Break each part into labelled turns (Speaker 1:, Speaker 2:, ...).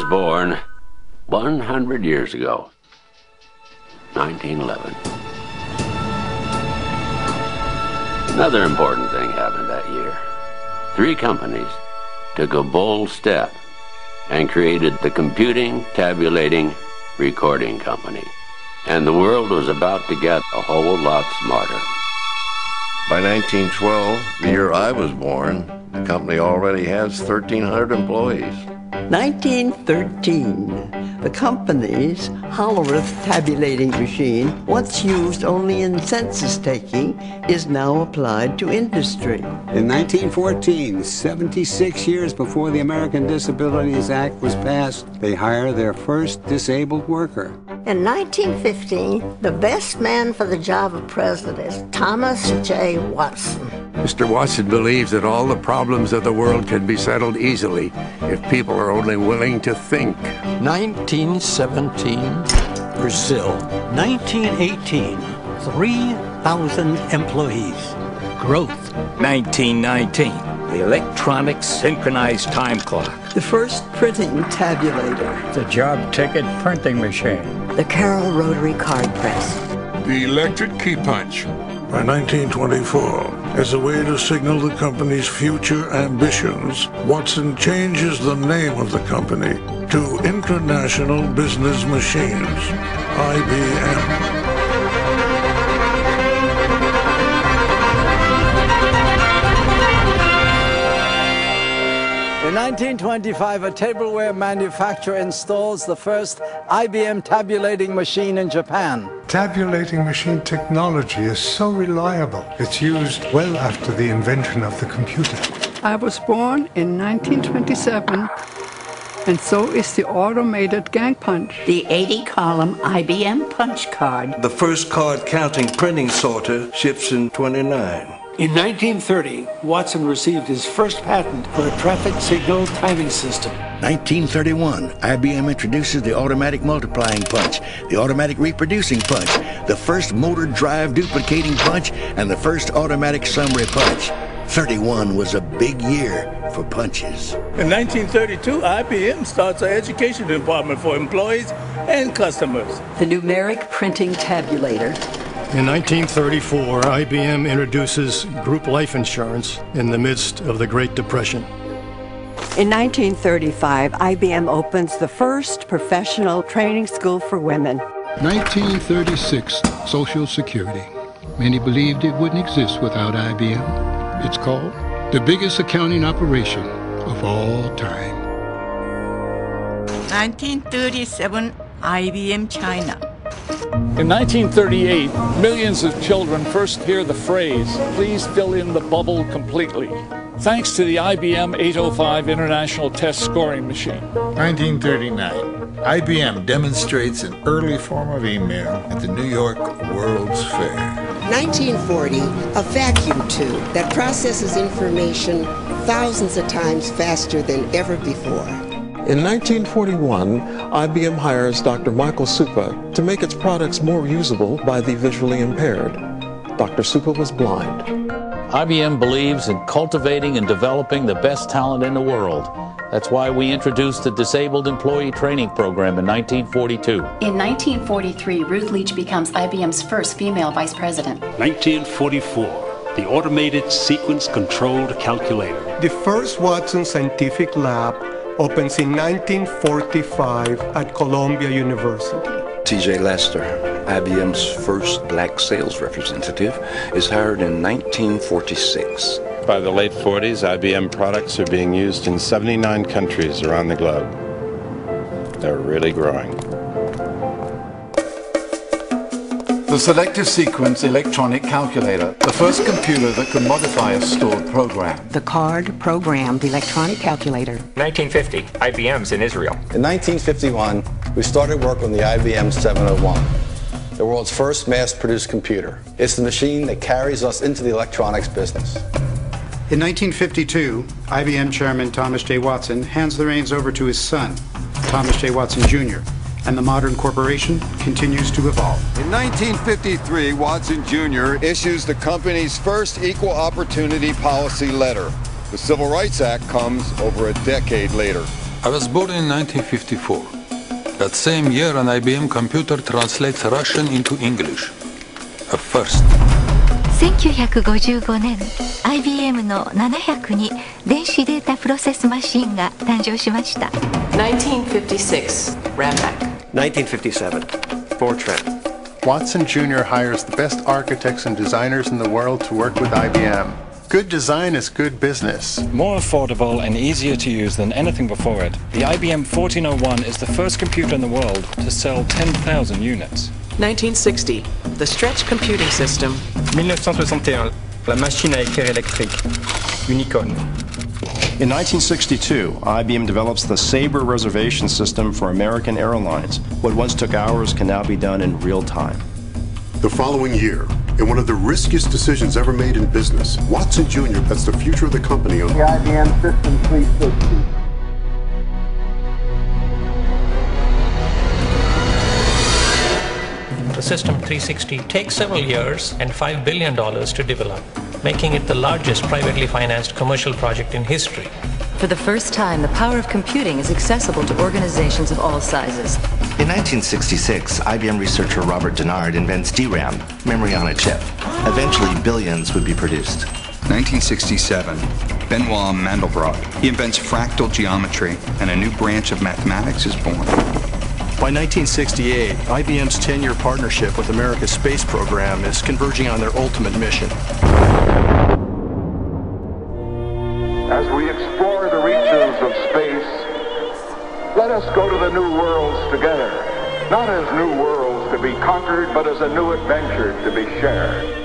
Speaker 1: born 100 years ago, 1911. Another important thing happened that year. 3 companies took a bold step and created the Computing, Tabulating, Recording Company. And the world was about to get a whole lot smarter.
Speaker 2: By 1912, the year I was born, the company already has 1,300 employees.
Speaker 3: 1913, the company's Hollerith tabulating machine, once used only in census taking, is now applied to industry.
Speaker 4: In 1914, 76 years before the American Disabilities Act was passed, they hire their first disabled worker.
Speaker 5: In 1915, the best man for the job of president is Thomas J. Watson.
Speaker 6: Mr. Watson believes that all the problems of the world can be settled easily if people are only willing to think.
Speaker 7: 1917, Brazil. 1918, 3,000 employees. Growth.
Speaker 8: 1919, the electronic synchronized time clock.
Speaker 3: The first printing tabulator.
Speaker 9: The job ticket printing machine.
Speaker 10: The Carroll rotary card press.
Speaker 11: The electric key punch. By 1924, as a way to signal the company's future ambitions, Watson changes the name of the company to International Business Machines, IBM.
Speaker 12: In 1925, a tableware manufacturer installs the first IBM tabulating machine in Japan.
Speaker 13: Tabulating machine technology is so reliable, it's used well after the invention of the computer.
Speaker 14: I was born in 1927, and so is the automated gang punch.
Speaker 15: The 80-column IBM punch card.
Speaker 16: The first card counting printing sorter ships in 29.
Speaker 17: In 1930, Watson received his first patent for a traffic signal timing system.
Speaker 18: 1931, IBM introduces the automatic multiplying punch, the automatic reproducing punch, the first motor drive duplicating punch, and the first automatic summary punch. 31 was a big year for punches.
Speaker 19: In 1932, IBM starts an education department for employees and customers.
Speaker 15: The numeric printing tabulator.
Speaker 20: In 1934, IBM introduces group life insurance in the midst of the Great Depression.
Speaker 10: In 1935, IBM opens the first professional training school for women.
Speaker 21: 1936, Social Security. Many believed it wouldn't exist without IBM. It's called the biggest accounting operation of all time.
Speaker 22: 1937, IBM China.
Speaker 23: In 1938, millions of children first hear the phrase, "Please fill in the bubble completely," thanks to the IBM 805 International Test Scoring Machine.
Speaker 24: 1939, IBM demonstrates an early form of email at the New York World's Fair.
Speaker 25: 1940, a vacuum tube that processes information thousands of times faster than ever before.
Speaker 26: In 1941, IBM hires Dr. Michael Supa to make its products more usable by the visually impaired. Dr. Supa was blind.
Speaker 27: IBM believes in cultivating and developing the best talent in the world. That's why we introduced the Disabled Employee Training Program in 1942.
Speaker 28: In 1943, Ruth Leach becomes IBM's first female vice president.
Speaker 29: 1944, the Automated Sequence Controlled Calculator.
Speaker 30: The first Watson Scientific Lab opens in 1945 at Columbia University.
Speaker 31: T.J. Lester, IBM's first black sales representative, is hired in 1946.
Speaker 32: By the late 40s, IBM products are being used in 79 countries around the globe. They're really growing.
Speaker 33: The Selective Sequence Electronic Calculator, the first computer that can modify a stored program.
Speaker 10: The card-programmed electronic calculator.
Speaker 34: 1950, IBM's in Israel.
Speaker 35: In 1951, we started work on the IBM 701, the world's first mass-produced computer. It's the machine that carries us into the electronics business.
Speaker 36: In 1952, IBM Chairman Thomas J. Watson hands the reins over to his son, Thomas J. Watson Jr., and the modern corporation continues to evolve.
Speaker 37: In 1953, Watson Jr. issues the company's first equal opportunity policy letter. The Civil Rights Act comes over a decade later.
Speaker 33: I was born in 1954. That same year, an IBM computer translates Russian into English. A first.
Speaker 1: 1955年、IBM の700に電子データプロセスマシンが誕生しました。
Speaker 15: 1956, Rampac.
Speaker 2: 1957, Fortran.
Speaker 3: Watson Jr. hires the best architects and designers in the world to work with IBM. Good design is good business.
Speaker 4: More affordable and easier to use than anything before it, the IBM 1401 is the first computer in the world to sell 10,000 units.
Speaker 5: 1960, the Stretch Computing System.
Speaker 6: 1961, la machine à écrire électrique, Unicorn.
Speaker 7: In 1962, IBM develops the Sabre reservation system for American Airlines. What once took hours can now be done in real time.
Speaker 8: The following year, in one of the riskiest decisions ever made in business, Watson Jr. bets the future of the company on the IBM System 360.
Speaker 9: The System 360 takes several years and $5 billion to develop, making it the largest privately financed commercial project in history.
Speaker 11: For the first time, the power of computing is accessible to organizations of all sizes.
Speaker 12: In 1966, IBM researcher Robert Dennard invents DRAM, memory on a chip. Eventually, billions would be produced.
Speaker 13: 1967, Benoit Mandelbrot. He invents fractal geometry, and a new branch of mathematics is born.
Speaker 7: By 1968, IBM's 10-year partnership with America's space program is converging on their ultimate mission.
Speaker 14: As we explore the reaches of space, let us go to the new worlds together, not as new worlds to be conquered, but as a new adventure to be shared.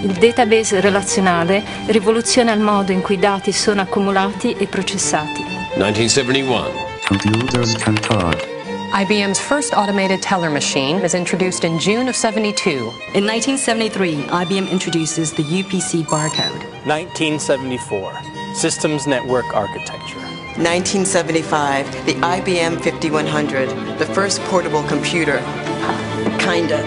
Speaker 16: Il database relazionale rivoluziona il modo in cui i dati sono accumulati e processati.
Speaker 17: 1971.
Speaker 18: Computers can talk.
Speaker 19: IBM's first automated teller machine is introduced in June of '72.
Speaker 38: In 1973, IBM introduces the UPC barcode.
Speaker 39: 1974. Systems Network Architecture.
Speaker 38: 1975, the IBM 5100, the first portable computer. Kinda.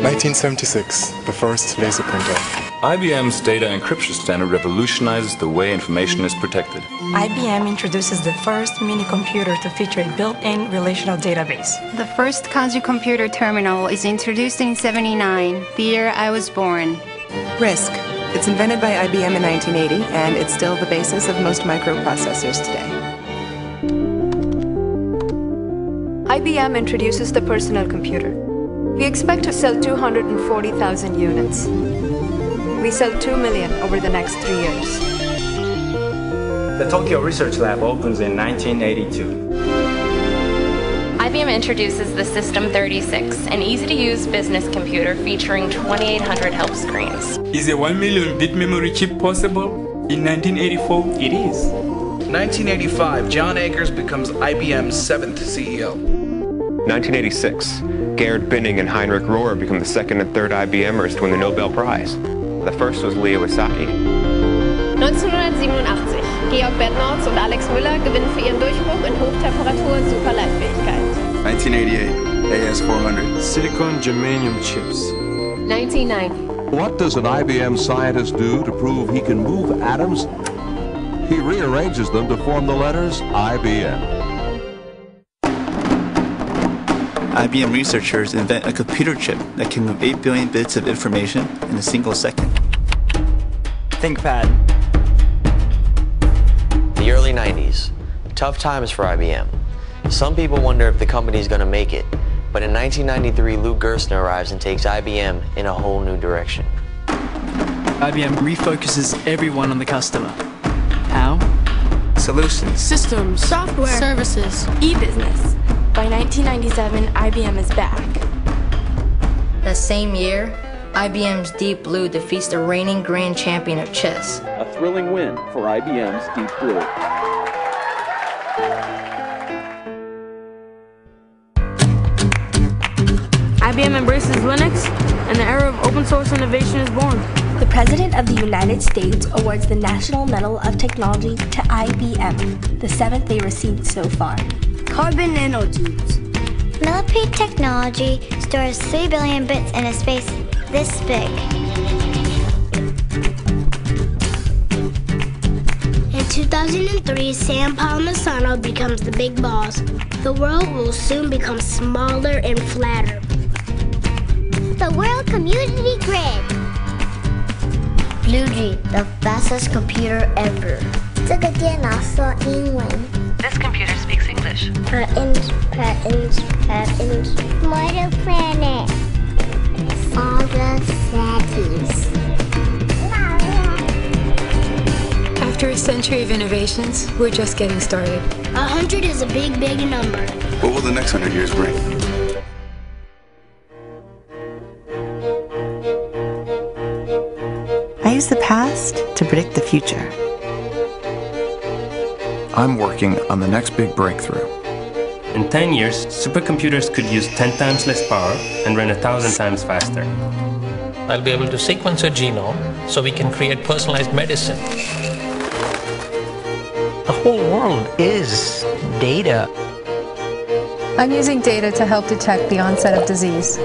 Speaker 40: 1976, the first laser printer.
Speaker 41: IBM's data encryption standard revolutionizes the way information is protected.
Speaker 42: IBM introduces the first mini-computer to feature a built-in relational database.
Speaker 43: The first Kazu computer terminal is introduced in '79, the year I was born.
Speaker 44: RISC. It's invented by IBM in 1980, and it's still the basis of most microprocessors today.
Speaker 45: IBM introduces the personal computer. We expect to sell 240,000 units. We sell 2 million over the next 3 years.
Speaker 6: The Tokyo Research Lab opens in 1982.
Speaker 46: IBM introduces the System 36, an easy-to-use business computer featuring 2,800 help screens.
Speaker 47: Is a 1 million bit memory chip possible? In 1984, it is.
Speaker 48: 1985, John Akers becomes IBM's 7th CEO.
Speaker 49: 1986, Gerd Binning and Heinrich Rohr become the second and third IBMers to win the Nobel Prize. The first was Leo Isaki.
Speaker 50: 1987, Georg Bednorz und Alex Müller gewinnen für ihren Durchbruch in Hochtemperatur-Superleitfähigkeit.
Speaker 51: 1988, AS400.
Speaker 52: Silicon germanium chips.
Speaker 50: 1990.
Speaker 53: What does an IBM scientist do to prove he can move atoms? He rearranges them to form the letters IBM.
Speaker 54: IBM researchers invent a computer chip that can move 8 billion bits of information in a single second.
Speaker 55: ThinkPad.
Speaker 56: The early 90s. Tough times for IBM. Some people wonder if the company is going to make it, but in 1993, Lou Gerstner arrives and takes IBM in a whole new direction.
Speaker 57: IBM refocuses everyone on the customer. How?
Speaker 54: Solutions.
Speaker 58: Systems.
Speaker 45: Software.
Speaker 58: Services.
Speaker 45: E-business. By 1997, IBM is back.
Speaker 59: That same year, IBM's Deep Blue defeats the reigning grand champion of chess.
Speaker 60: A thrilling win for IBM's Deep Blue.
Speaker 61: IBM embraces Linux, and the era of open source innovation is born.
Speaker 45: The
Speaker 1: President of the United States awards the National Medal of Technology to IBM, the 7th they received so far.
Speaker 2: Carbon nanotubes.
Speaker 3: Military technology stores 3 billion bits in a space this big.
Speaker 2: In 2003, Sam Palmisano becomes the big boss. The world will soon become smaller and flatter.
Speaker 3: The World Community Grid. Bluey, the fastest computer ever. 这个电脑说英文。
Speaker 46: This computer speaks English.
Speaker 3: Patents. Mortal Planet. All the cities.
Speaker 42: After a century of innovations, we're just getting started.
Speaker 2: 100 is a big, big number.
Speaker 51: What will the next 100 years bring?
Speaker 4: I use the past to predict the future.
Speaker 5: I'm working on the next big breakthrough.
Speaker 7: In 10 years, supercomputers could use 10 times less power and run 1,000 times faster.
Speaker 8: I'll be able to sequence a genome so we can create personalized medicine.
Speaker 9: The whole world is data.
Speaker 10: I'm using data to help detect the onset of disease.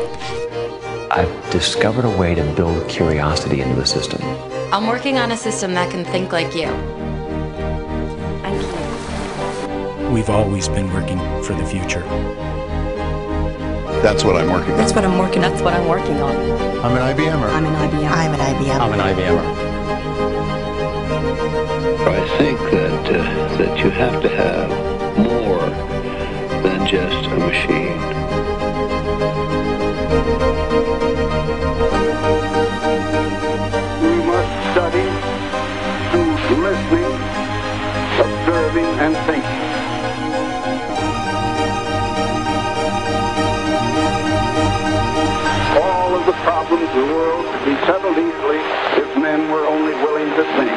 Speaker 11: I've discovered a way to build curiosity into the system.
Speaker 46: I'm working on a system that can think like you.
Speaker 12: We've always been working for the future.
Speaker 51: That's what I'm working on.
Speaker 42: That's what I'm working on.
Speaker 46: That's what I'm working on.
Speaker 51: I'm an IBMer.
Speaker 42: I'm an IBM.
Speaker 4: I'm an IBM.
Speaker 11: I'm an IBMer.
Speaker 13: I think that you have to have more than just a machine.
Speaker 14: We must study through listening, observing, and thinking. All of the problems of the world could be settled easily if men were only willing to think.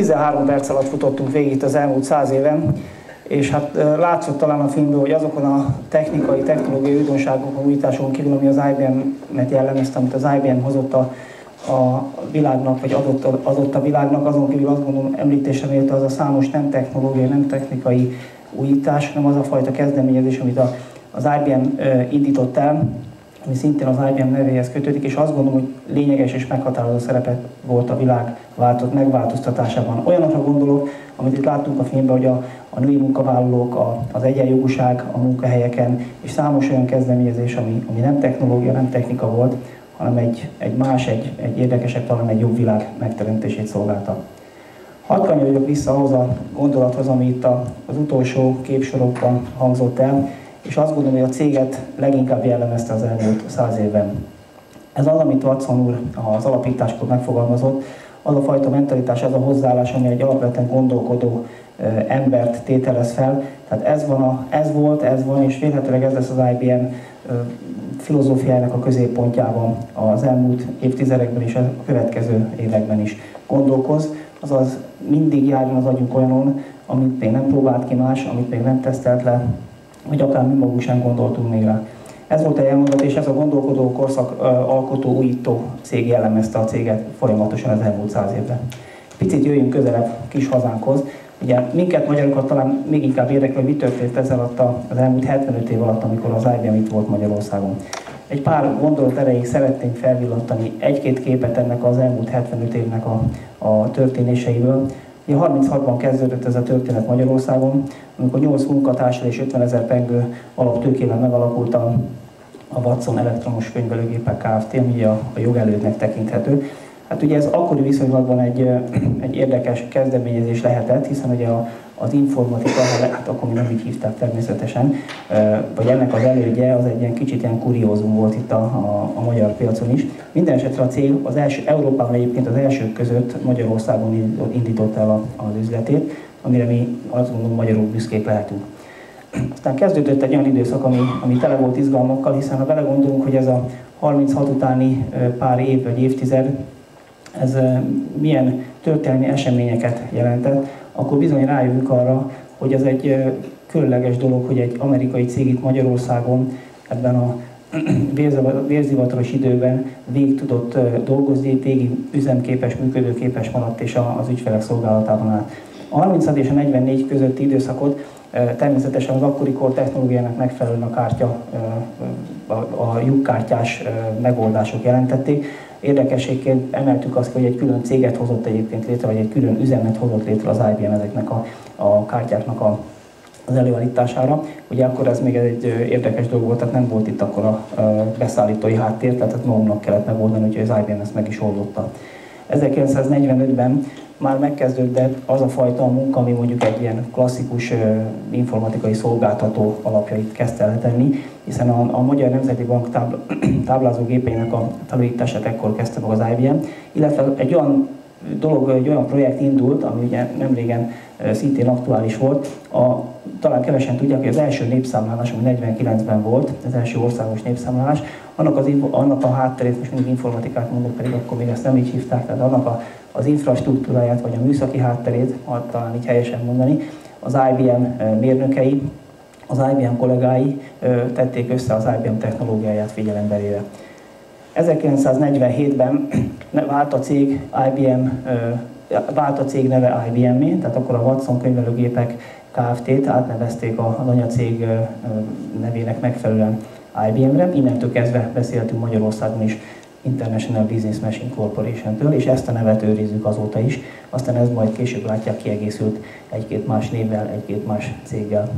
Speaker 15: ...13 perc alatt futottunk végig itt az elmúlt 100 éven, és hát látszott talán a filmből, hogy azokon a technológiai újdonságokon, újításokon kívül, ami az IBM-et jellemezte, amit az IBM hozott a világnak, vagy adott a világnak, azon kívül azt gondolom említésre méltó az a számos nem technológiai, nem technikai újítás, hanem az a fajta kezdeményezés, amit az IBM indított el, ami szintén az IBM nevéhez kötődik, és azt gondolom, hogy lényeges és meghatározó szerepet volt a világ megváltoztatásában. Olyanokra gondolok, amit itt láttunk a filmben, hogy a női munkavállalók, az egyenjogúság a munkahelyeken, és számos olyan kezdeményezés, ami nem technológia, nem technika volt, hanem egy érdekesebb, talán egy jobb világ megteremtését szolgálta. Hadd kanyarodjak vissza ahhoz a gondolathoz, ami itt az utolsó képsorokban hangzott el, és azt gondolom, hogy a céget leginkább jellemezte az elmúlt 100 évben. Ez az, amit Watson úr az alapításkor megfogalmazott, az a fajta mentalitás, ez a hozzáállás, ami egy alapvetően gondolkodó embert tételez fel. Tehát ez van, és vélhetőleg ez lesz az IBM filozófiájának a középpontjában az elmúlt évtizedekben és a következő években is gondolkoz. Azaz mindig járjon az agyunk olyanon, amit még nem próbált ki más, amit még nem tesztelt le, vagy akár mi magunk sem gondoltunk még rá. Ez volt egy elmondat, és ez a gondolkodó, korszak alkotó, újító cég jellemezte a céget folyamatosan az elmúlt 100 évben. Picit jöjjünk közelebb kis hazánkhoz. Ugye minket magyarokat talán még inkább érdekel, hogy mi történt ezzel alatt az elmúlt 75 év alatt, amikor az IBM itt volt Magyarországon. Egy pár gondolat erejéig szeretnénk felvillantani egy-két képet ennek az elmúlt 75 évnek a történéseiből. Ugye 36-ban kezdődött ez a történet Magyarországon, amikor 8 munkatársal és 50 000 pengő alaptőkével megalakult a Watson elektromos könyvelőgépek Kft., ami a jogelődnek tekinthető. Hát ugye ez akkori viszonylatban egy érdekes kezdeményezés lehetett, hiszen ugye az informatika, hát akkor mi nem így hívták természetesen, vagy ennek az elődje, az egy ilyen kicsit ilyen kuriózum volt itt a magyar piacon is. Minden esetre a cég Európában egyébként az elsők között Magyarországon indította el az üzletét, amire mi azt gondolom magyarul büszkék lehetünk. Aztán kezdődött egy olyan időszak, ami tele volt izgalmakkal, hiszen ha belegondolunk, hogy ez a 36 utáni pár év vagy évtized, ez milyen történelmi eseményeket jelentett, akkor bizony rájövünk arra, hogy ez egy különleges dolog, hogy egy amerikai cég itt Magyarországon ebben a vérzivataros időben végig tudott dolgozni, végig üzemképes, működőképes maradt és az ügyfelek szolgálatában állt. A 36 és a 44 közötti időszakot természetesen az akkori kor technológiának megfelelően a kártya, a lyukkártyás megoldások jelentették. Érdekességként emeltük azt, hogy egy külön céget hozott egyébként létre, vagy egy külön üzemet hozott létre az IBM ezeknek a kártyáknak az előállítására. Ugye akkor ez még egy érdekes dolog volt, tehát nem volt itt akkor a beszállítói háttér, tehát magunknak kellett megoldani, úgyhogy az IBM ezt meg is oldotta. 1945-ben már megkezdődött az a fajta munka, ami mondjuk egy ilyen klasszikus informatikai szolgáltató alapjait kezdte el tenni, hiszen a Magyar Nemzeti Bank táblázógépeinek a felújítását ekkor kezdte meg az IBM, illetve egy olyan dolog, egy olyan projekt indult, ami ugye nem régen szintén aktuális volt. Talán kevesen tudják, hogy az első népszámlálás, ami 49-ben volt, az első országos népszámlálás, annak a hátterét, most mindig informatikát mondok, pedig akkor még ezt nem így hívták, tehát annak az infrastruktúráját, vagy a műszaki hátterét, talán így helyesen mondani, az IBM mérnökei, az IBM kollégái tették össze az IBM technológiáját figyelembe véve. 1947-ben vált a cég neve IBM-é, tehát akkor a Watson könyvelőgépek Kft-t átnevezték az anyacég nevének megfelelően IBM-re. Innentől kezdve beszéltünk Magyarországon is International Business Machine Corporation-től, és ezt a nevet őrizzük azóta is. Aztán ez majd később látják kiegészült egy-két más névvel, egy-két más céggel.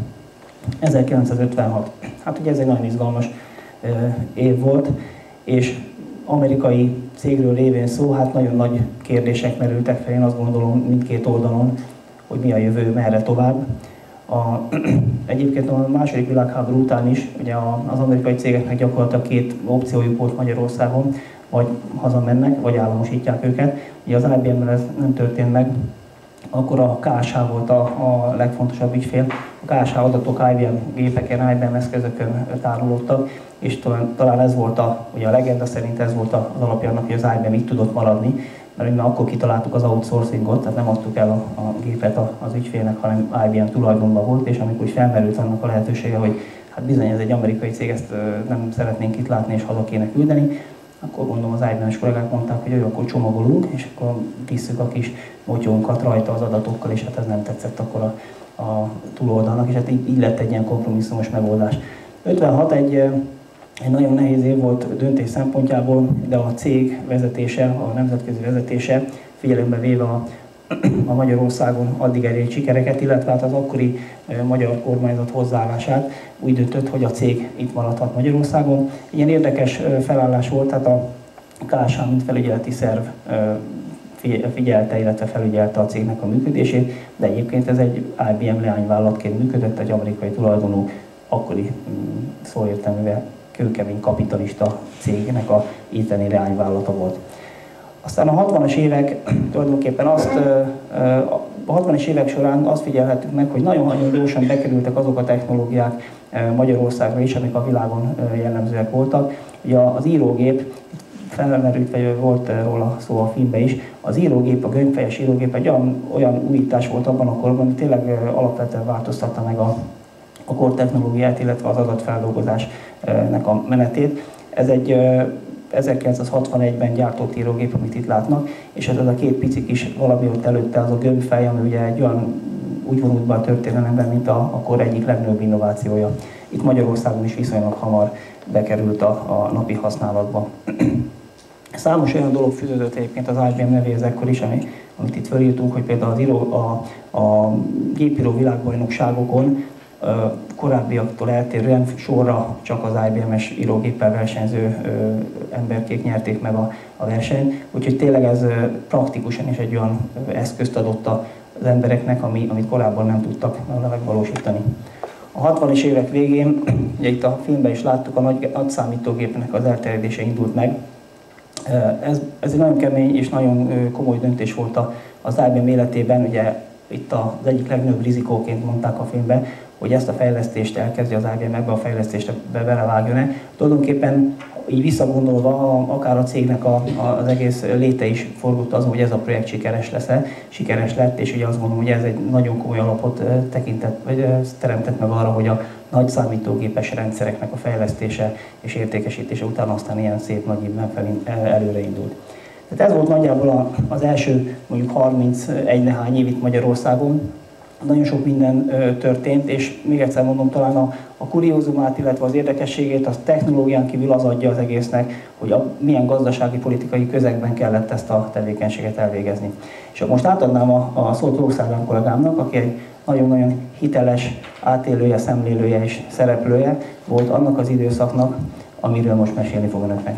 Speaker 15: 1956. Hát ugye ez egy nagyon izgalmas év volt, és amerikai cégről lévén szó, hát nagyon nagy kérdések merültek fel, én azt gondolom mindkét oldalon, hogy mi a jövő, merre tovább. Egyébként a második világháború után is ugye az amerikai cégeknek gyakorlatilag két opciójuk volt Magyarországon, vagy hazamennek, vagy államosítják őket. Ugye az IBM-mel ez nem történt meg, akkor a KSH volt a legfontosabb ügyfél. A KSH adatok IBM gépeken, IBM eszközökön tárolódtak, és talán ez volt ugye a legenda szerint ez volt az alapja annak, hogy az IBM így tudott maradni, mert akkor kitaláltuk az outsourcingot, tehát nem adtuk el a gépet az ügyfélnek, hanem IBM tulajdonban volt, és amikor is felmerült annak a lehetősége, hogy hát bizony ez egy amerikai cég, ezt nem szeretnénk itt látni és haza kéne küldeni, akkor gondolom az IBM-es kollégák mondták, hogy jó, akkor csomagolunk, és akkor visszük a kis motyónkat rajta az adatokkal, és hát ez nem tetszett akkor a túloldalnak, és hát így lett egy ilyen kompromisszumos megoldás. 56 egy nagyon nehéz év volt döntés szempontjából, de a cég vezetése, a nemzetközi vezetése figyelembe véve a Magyarországon addig elért sikereket, illetve hát az akkori magyar kormányzat hozzáállását úgy döntött, hogy a cég itt maradhat Magyarországon. Ilyen érdekes felállás volt, tehát a KSH, mint felügyeleti szerv figyelte, illetve felügyelte a cégnek a működését, de egyébként ez egy IBM leányvállalatként működött, egy amerikai tulajdonú, akkori szóértelművel kőkemény kapitalista cégnek a itteni leányvállalata volt. Aztán a 60-as évek tulajdonképpen a 60-as évek során azt figyelhettük meg, hogy nagyon gyorsan bekerültek azok a technológiák Magyarországra is, amik a világon jellemzőek voltak. Ugye az írógép, felmerült, vagy volt róla szó a filmben is, az írógép, a gömbfejes írógép egy olyan újítás volt abban a korban, ami tényleg alapvetően változtatta meg a kor technológiát, illetve az adatfeldolgozásnak a menetét. Ez egy 1961-ben gyártott írógép, amit itt látnak, és ez a két pici kis valami ott előtte, az a gömbfej, ami ugye egy olyan úgy vonult be a történelemben, mint a kor egyik legnagyobb innovációja. Itt Magyarországon is viszonylag hamar bekerült a napi használatba. Számos olyan dolog fűződött egyébként az IBM nevéhez ekkor is, amit itt felírtunk, hogy például a gépíró világbajnokságokon korábbiaktól eltérően sorra csak az IBM-es írógéppel versenyző emberkék nyerték meg a versenyt, úgyhogy tényleg ez praktikusan is egy olyan eszközt adott az embereknek, amit korábban nem tudtak megvalósítani. A 60-as évek végén, ugye itt a filmben is láttuk, a nagy számítógépnek az elterjedése indult meg. Ez egy nagyon kemény és nagyon komoly döntés volt az IBM életében, ugye itt az egyik legnagyobb rizikóként mondták a filmben, hogy ezt a fejlesztést elkezdje az IBM, ebbe a fejlesztést belevágjon-e. Tulajdonképpen így visszagondolva, akár a cégnek az egész léte is forgott azon, hogy ez a projekt sikeres lett, és ugye azt gondolom, hogy ez egy nagyon komoly alapot teremtett meg arra, hogy a nagy számítógépes rendszereknek a fejlesztése és értékesítése után aztán ilyen szép nagy ívben előre indult. Tehát ez volt nagyjából az első mondjuk 31 nehány év itt Magyarországon. Nagyon sok minden történt, és még egyszer mondom, talán a kuriózumát, illetve az érdekességét, az technológián kívül az adja az egésznek, hogy milyen gazdasági, politikai közegben kellett ezt a tevékenységet elvégezni. És most átadnám a szót Rókszárván kollégámnak, aki egy nagyon-nagyon hiteles átélője, szemlélője és szereplője volt annak az időszaknak, amiről most mesélni fog önöknek.